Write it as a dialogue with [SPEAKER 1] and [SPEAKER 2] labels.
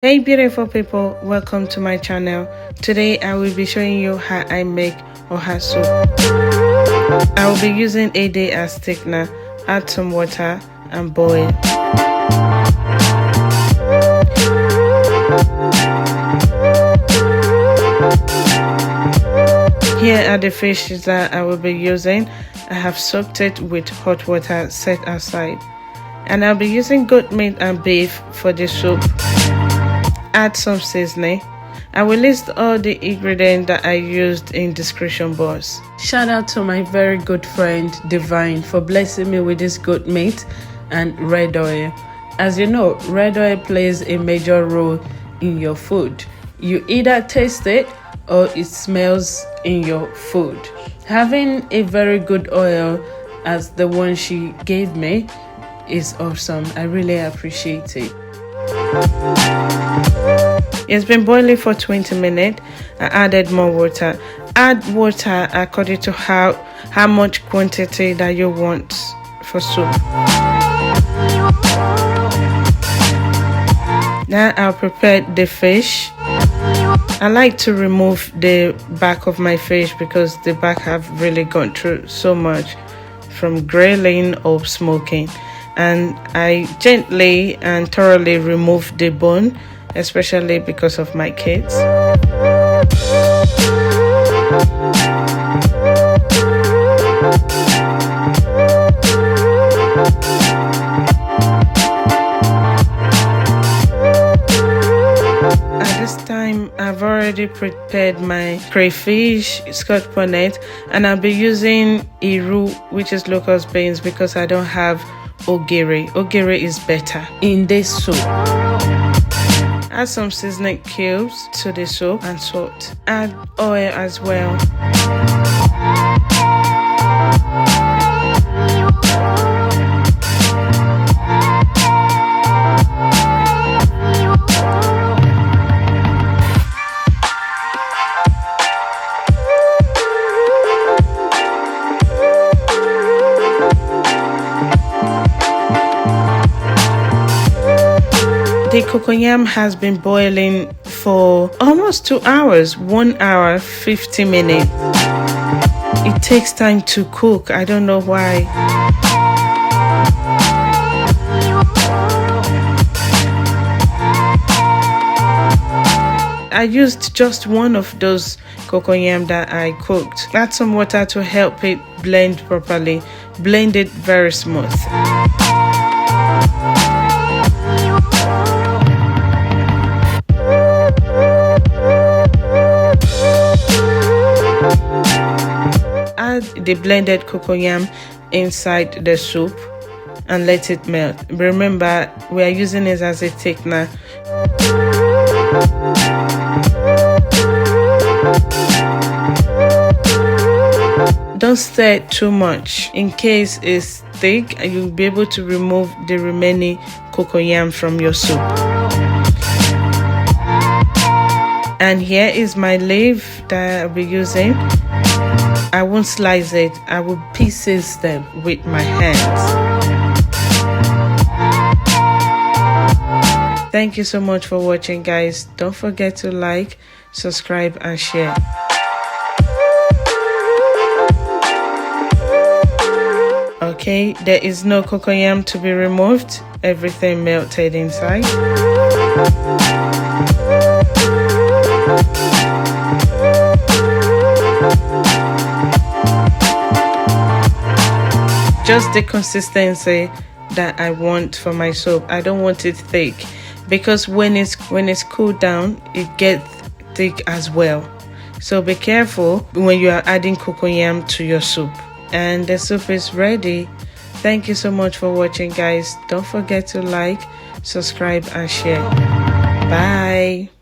[SPEAKER 1] Hey beautiful people, welcome to my channel. Today I will be showing you how I make oha soup. I will be using a day as thickener. Add some water and boil. Here are the fishes that I will be using. I have soaked it with hot water set aside. And I'll be using goat meat and beef for the soup. Add some seasoning. I will list all the ingredients that I used in description box. Shout out to my very good friend Divine for blessing me with this goat meat and red oil. As you know, red oil plays a major role in your food. You either taste it or it smells in your food. Having a very good oil as the one she gave me is awesome. I really appreciate it. It's been boiling for 20 minutes. I added more water. Add water according to how much quantity that you want for soup. Now I'll prepare the fish. I like to remove the back of my fish because the back have really gone through so much from grilling or smoking. And I gently and thoroughly remove the bone, especially because of my kids. At this time, I've already prepared my crayfish, scotch bonnet, and I'll be using iru, which is locust beans, because I don't have ogiri. Ogiri is better in this soup. Add some seasoning cubes to the soup and salt. Add oil as well. The cocoyam has been boiling for almost 2 hours, 1 hour 50 minutes. It takes time to cook. I don't know why. I used just one of those cocoyam that I cooked. Add some water to help it blend properly. Blend it very smooth. Add the blended cocoyam inside the soup and let it melt. Remember, we are using it as a thickener. Don't stir it too much. In case it's thick, you'll be able to remove the remaining cocoyam from your soup. And here is my leaf that I'll be using. I won't slice it, I will pieces them with my hands. Thank you so much for watching, guys. Don't forget to like, subscribe and share. Okay, there is no cocoyam to be removed. Everything melted inside. Just the consistency that I want for my soup. I don't want it thick because when it's cooled down, it gets thick as well. So be careful when you are adding cocoyam to your soup. And the soup is ready. Thank you so much for watching, guys. Don't forget to like, subscribe and share. Bye.